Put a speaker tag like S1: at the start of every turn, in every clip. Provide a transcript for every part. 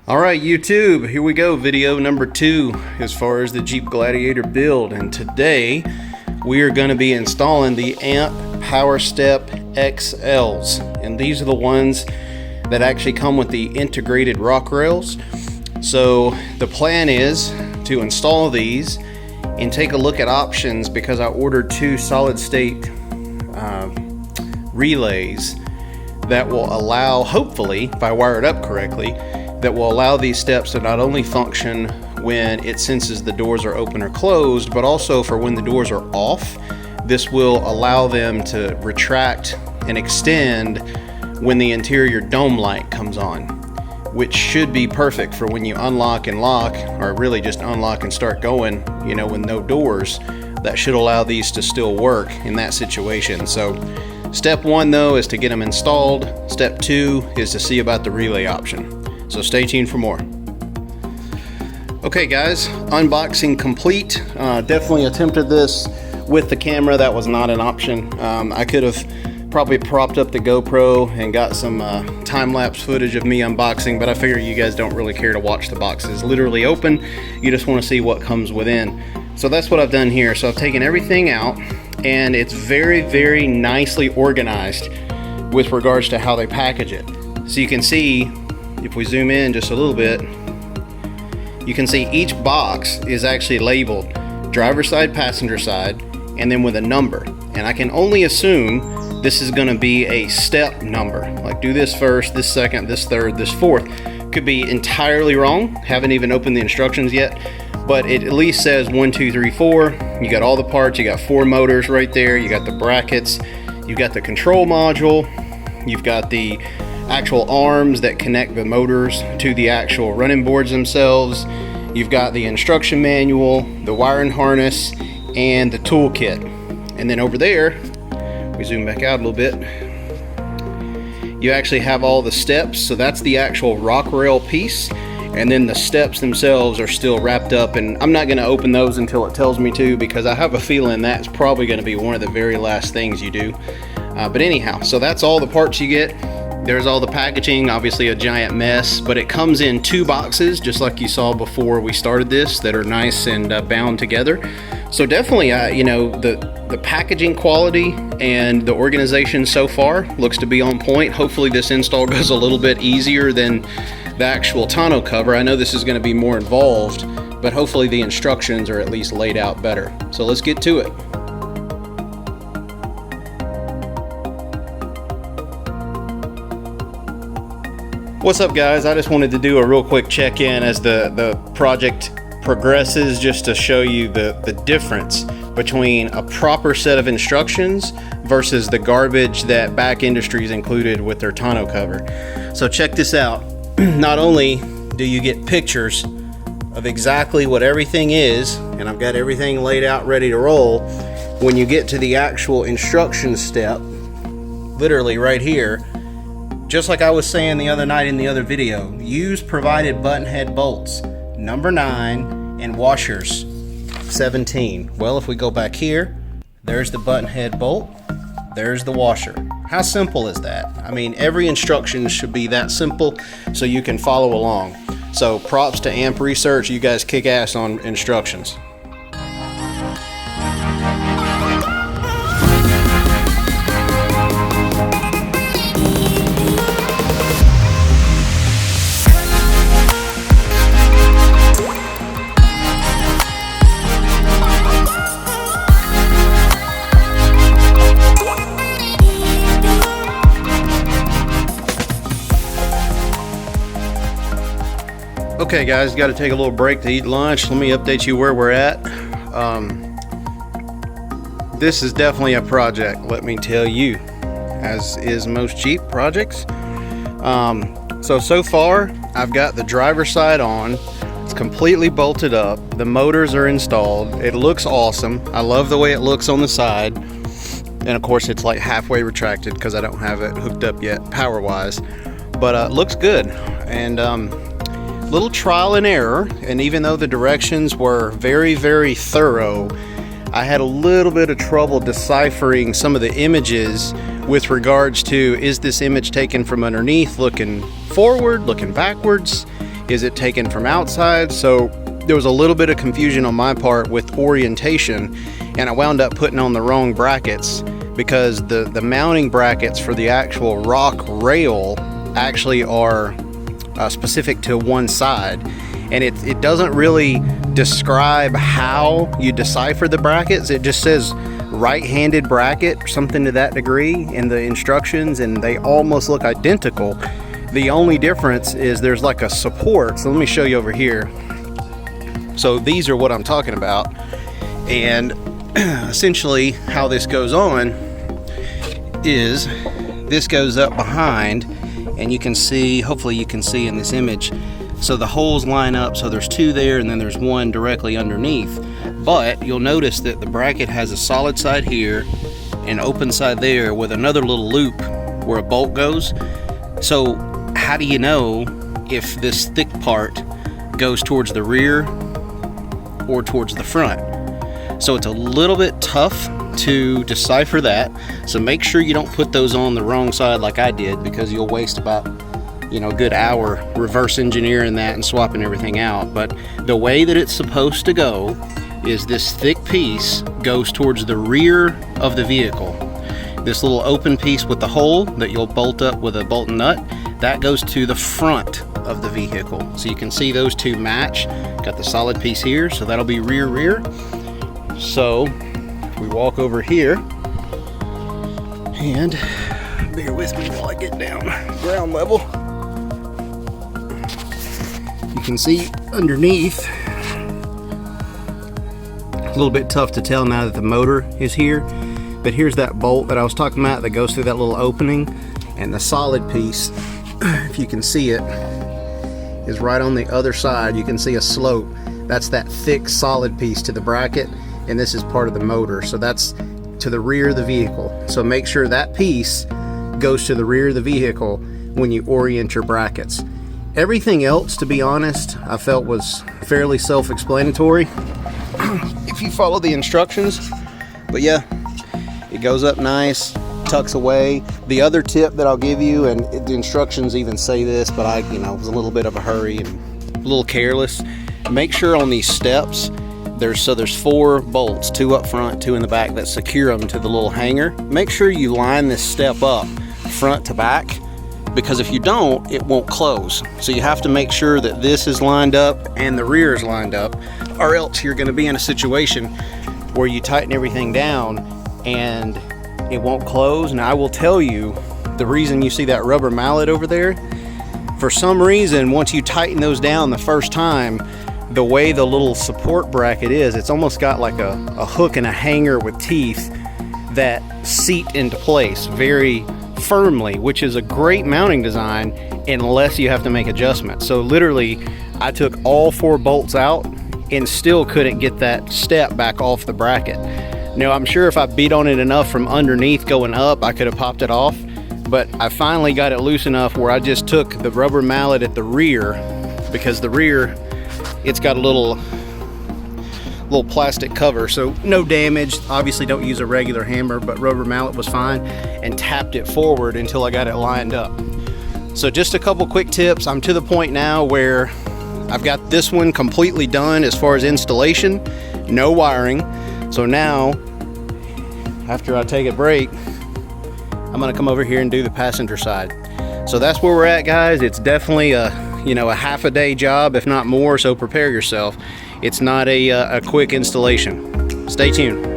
S1: Alright YouTube, here we go, video number 2 as far as the Jeep Gladiator build, and today we are going to be installing the AMP Power Step XLs, and these are the ones that actually come with the integrated rock rails. So the plan is to install these and take a look at options, because I ordered 2 solid state relays that will allow, hopefully if I wire it up correctly, that will allow these steps to not only function when it senses the doors are open or closed, but also for when the doors are off. This will allow them to retract and extend when the interior dome light comes on, which should be perfect for when you unlock and lock, or really just unlock and start going, you know, with no doors. That should allow these to still work in that situation. So step 1 though is to get them installed. Step 2 is to see about the relay option. So stay tuned for more. Okay guys, unboxing complete. Definitely attempted this with the camera. That was not an option. I could have probably propped up the GoPro and got some time-lapse footage of me unboxing, but I figure you guys don't really care to watch the boxes literally open. You just want to see what comes within. So that's what I've done here. So I've taken everything out, and it's very nicely organized with regards to how they package it. So you can see, if we zoom in just a little bit, you can see each box is actually labeled driver side, passenger side, and then with a number. And I can only assume this is going to be a step number, like do this first, this second, this third, this fourth. Could be entirely wrong, haven't even opened the instructions yet, but it at least says 1, 2, 3, 4. You got all the parts, you got 4 motors right there, you got the brackets, you got the control module, you've got the actual arms that connect the motors to the actual running boards themselves. You've got the instruction manual, the wiring harness, and the toolkit. And then over there, we zoom back out a little bit, you actually have all the steps. So that's the actual rock rail piece, and then the steps themselves are still wrapped up, and I'm not going to open those until it tells me to, because I have a feeling that's probably going to be one of the very last things you do. But anyhow, so that's all the parts you get. There's all the packaging, obviously a giant mess, but it comes in 2 boxes, just like you saw before we started this, that are nice and bound together. So definitely, you know, the packaging quality and the organization so far looks to be on point. Hopefully this install goes a little bit easier than the actual tonneau cover. I know this is going to be more involved, but hopefully the instructions are at least laid out better. So let's get to it. What's up guys, I just wanted to do a real quick check-in as the project progresses, just to show you the difference between a proper set of instructions versus the garbage that Back Industries included with their tonneau cover. So check this out. Not only do you get pictures of exactly what everything is, and I've got everything laid out ready to roll, when you get to the actual instruction step, literally right here, just like I was saying the other night in the other video, use provided button head bolts, number 9, and washers, 17. Well, if we go back here, there's the button head bolt, there's the washer. How simple is that? I mean, every instruction should be that simple so you can follow along. So props to AMP Research, you guys kick ass on instructions. Okay guys, got to take a little break to eat lunch. Let me update you where we're at. This is definitely a project, let me tell you, as is most Jeep projects. So far I've got the driver's side on. It's completely bolted up. The motors are installed. It looks awesome. I love the way it looks on the side. And of course it's like halfway retracted because I don't have it hooked up yet power wise, but it looks good. And little trial and error, and even though the directions were very thorough, I had a little bit of trouble deciphering some of the images with regards to, is this image taken from underneath looking forward, looking backwards? Is it taken from outside? So there was a little bit of confusion on my part with orientation, and I wound up putting on the wrong brackets because the mounting brackets for the actual rock rail actually are specific to one side, and it doesn't really describe how you decipher the brackets. It just says right-handed bracket or something to that degree in the instructions, and they almost look identical. The only difference is there's like a support. So let me show you over here. So these are what I'm talking about, and essentially how this goes on is this goes up behind, and you can see, hopefully you can see in this image, so the holes line up, so there's two there and then there's one directly underneath. But you'll notice that the bracket has a solid side here, an open side there with another little loop where a bolt goes. So how do you know if this thick part goes towards the rear or towards the front? So it's a little bit tough to decipher that. So make sure you don't put those on the wrong side like I did, because you'll waste about, you know, a good hour reverse engineering that and swapping everything out. But the way that it's supposed to go is this thick piece goes towards the rear of the vehicle. This little open piece with the hole that you'll bolt up with a bolt and nut, that goes to the front of the vehicle. So you can see those two match. Got the solid piece here, so that'll be rear. So if we walk over here, and bear with me while I get down ground level, you can see underneath, a little bit tough to tell now that the motor is here, but here's that bolt that I was talking about that goes through that little opening, and the solid piece, if you can see it, is right on the other side. You can see a slope. That's that thick solid piece to the bracket, and this is part of the motor, so that's to the rear of the vehicle. So make sure that piece goes to the rear of the vehicle when you orient your brackets. Everything else, to be honest, I felt was fairly self-explanatory if you follow the instructions. But yeah, it goes up nice, tucks away. The other tip that I'll give you, and the instructions even say this, but I was a little bit of a hurry and a little careless. Make sure on these steps there's 4 bolts, 2 up front, 2 in the back, that secure them to the little hanger. Make sure you line this step up front to back, because if you don't, it won't close. So you have to make sure that this is lined up and the rear is lined up, or else you're going to be in a situation where you tighten everything down and it won't close. And I will tell you, the reason you see that rubber mallet over there, for some reason, once you tighten those down the first time, the way the little support bracket is, it's almost got like a hook and a hanger with teeth that seat into place very firmly, which is a great mounting design unless you have to make adjustments. So literally, I took all 4 bolts out and still couldn't get that step back off the bracket. Now, I'm sure if I beat on it enough from underneath going up, I could have popped it off, but I finally got it loose enough where I just took the rubber mallet at the rear, because the rear, it's got a little plastic cover, so no damage. Obviously don't use a regular hammer, but rubber mallet was fine, and tapped it forward until I got it lined up. So just a couple quick tips. I'm to the point now where I've got this one completely done as far as installation, no wiring. So now, after I take a break, I'm gonna come over here and do the passenger side. So that's where we're at, guys. It's definitely a half a day job, if not more, so prepare yourself. It's not a quick installation. Stay tuned.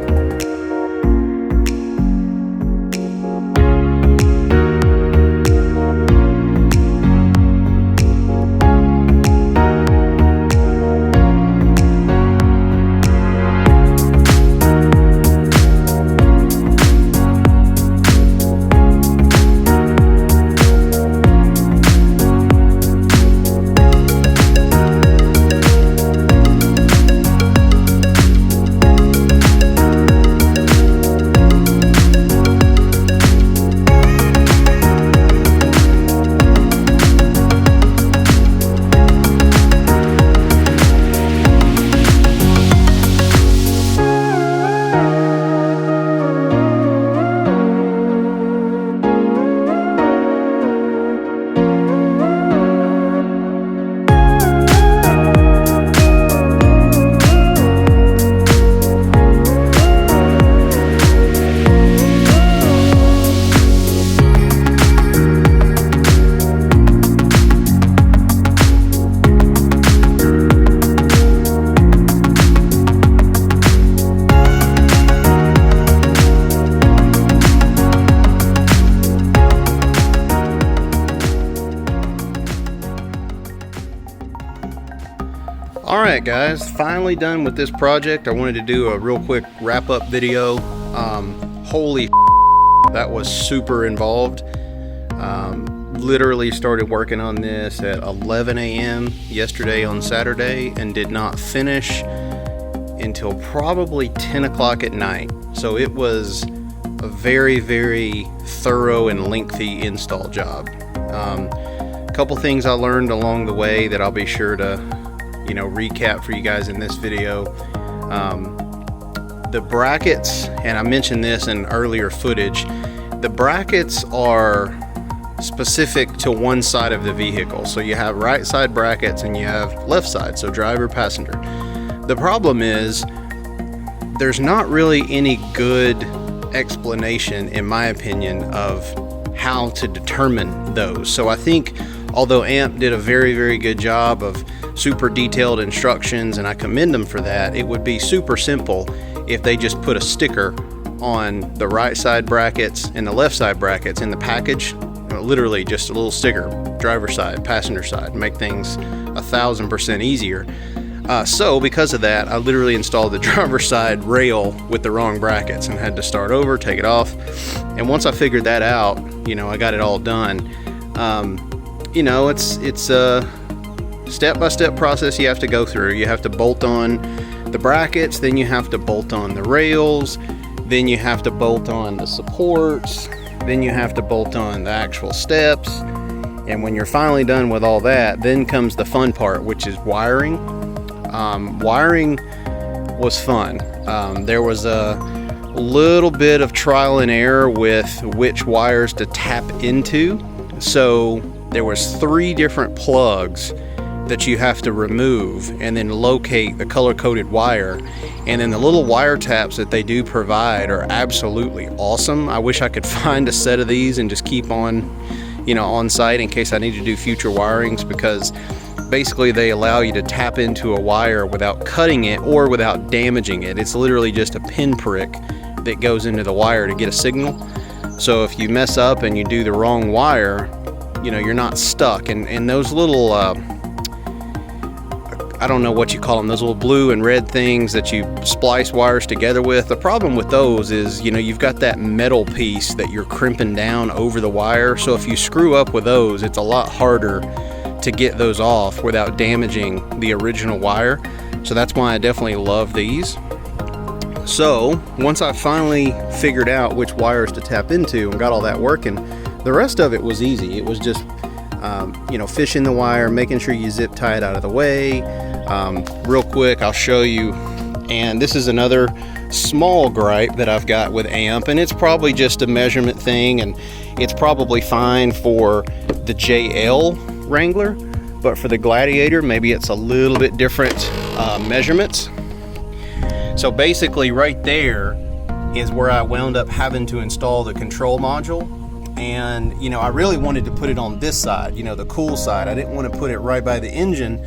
S1: Alright guys, finally done with this project. I wanted to do a real quick wrap-up video. Holy that was super involved. Literally started working on this at 11 a.m. yesterday on Saturday and did not finish until probably 10 o'clock at night. So it was a very, very thorough and lengthy install job. A couple things I learned along the way that I'll be sure to recap for you guys in this video. The brackets, and I mentioned this in earlier footage, the brackets are specific to one side of the vehicle. So you have right side brackets and you have left side, so driver, passenger. The problem is there's not really any good explanation, in my opinion, of how to determine those. So I think although AMP did a very, very good job of super detailed instructions, and I commend them for that, it would be super simple if they just put a sticker on the right side brackets and the left side brackets in the package. Literally just a little sticker, driver side, passenger side, make things 1000% easier. So because of that, I literally installed the driver side rail with the wrong brackets and had to start over, take it off. And once I figured that out, I got it all done. It's a step-by-step process you have to go through. You have to bolt on the brackets, then you have to bolt on the rails, then you have to bolt on the supports, then you have to bolt on the actual steps. And when you're finally done with all that, then comes the fun part, which is wiring. Wiring was fun. There was a little bit of trial and error with which wires to tap into. So there was 3 different plugs that you have to remove and then locate the color-coded wire. And then the little wire taps that they do provide are absolutely awesome. I wish I could find a set of these and just keep on, on site in case I need to do future wirings, because basically they allow you to tap into a wire without cutting it or without damaging it. It's literally just a pinprick that goes into the wire to get a signal. So if you mess up and you do the wrong wire, you're not stuck. And those little I don't know what you call them, those little blue and red things that you splice wires together with. The problem with those is, you've got that metal piece that you're crimping down over the wire. So if you screw up with those, it's a lot harder to get those off without damaging the original wire. So that's why I definitely love these. So once I finally figured out which wires to tap into and got all that working, the rest of it was easy. It was just fishing the wire, making sure you zip tie it out of the way. Real quick, I'll show you. And this is another small gripe that I've got with AMP, and it's probably just a measurement thing, and it's probably fine for the JL Wrangler, but for the Gladiator, maybe it's a little bit different measurements. So basically right there is where I wound up having to install the control module. And I really wanted to put it on this side, the cool side. I didn't want to put it right by the engine.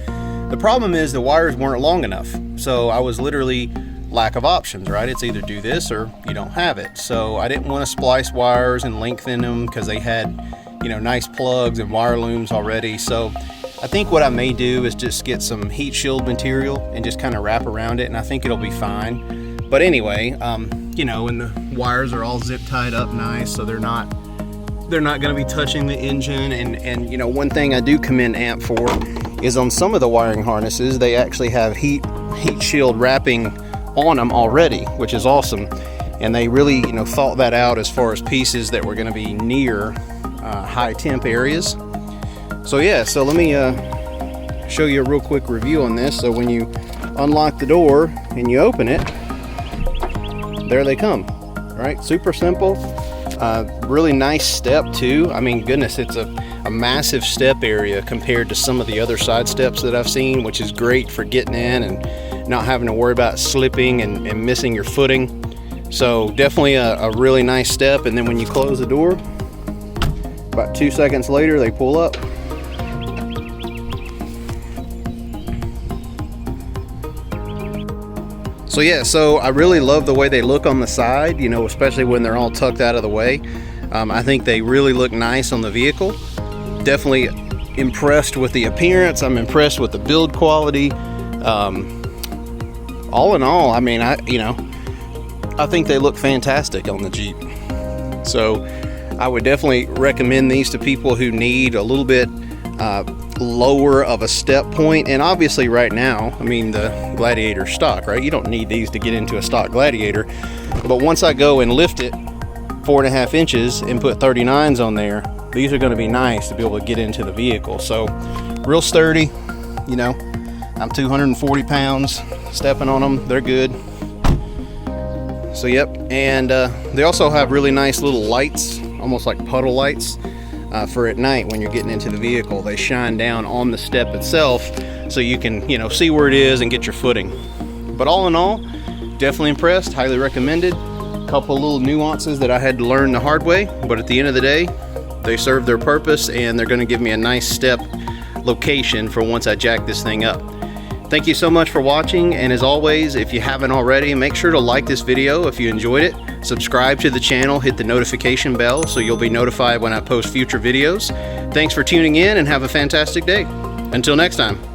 S1: The problem is the wires weren't long enough. So I was literally lack of options, right? It's either do this or you don't have it. So I didn't want to splice wires and lengthen them because they had, nice plugs and wire looms already. So I think what I may do is just get some heat shield material and just kind of wrap around it, and I think it'll be fine. But anyway, and the wires are all zip tied up nice, so they're not going to be touching the engine. And one thing I do commend AMP for is on some of the wiring harnesses, they actually have heat shield wrapping on them already, which is awesome. And they really, thought that out as far as pieces that were going to be near high temp areas. So yeah, so let me show you a real quick review on this. So when you unlock the door and you open it, there they come, right? Super simple. Really nice step too. I mean, goodness, it's a massive step area compared to some of the other side steps that I've seen, which is great for getting in and not having to worry about slipping and missing your footing. So definitely a really nice step. And then when you close the door, about 2 seconds later, they pull up. So yeah, so I really love the way they look on the side, especially when they're all tucked out of the way. I think they really look nice on the vehicle. Definitely impressed with the appearance. I'm impressed with the build quality. All in all, I mean, I think they look fantastic on the Jeep. So I would definitely recommend these to people who need a little bit lower of a step point. And obviously right now, I mean, the Gladiator stock, right? You don't need these to get into a stock Gladiator. But once I go and lift it 4.5 inches and put 39s on there, these are going to be nice to be able to get into the vehicle. So real sturdy, you know. I'm 240 pounds stepping on them. They're good. So yep, and they also have really nice little lights, almost like puddle lights, for at night when you're getting into the vehicle. They shine down on the step itself so you can, you know, see where it is and get your footing. But all in all, definitely impressed, highly recommended. Couple little nuances that I had to learn the hard way, but at the end of the day, they serve their purpose and they're going to give me a nice step location for once I jack this thing up. Thank you so much for watching, and as always, if you haven't already, make sure to like this video if you enjoyed it, subscribe to the channel, hit the notification bell so you'll be notified when I post future videos. Thanks for tuning in and have a fantastic day. Until next time.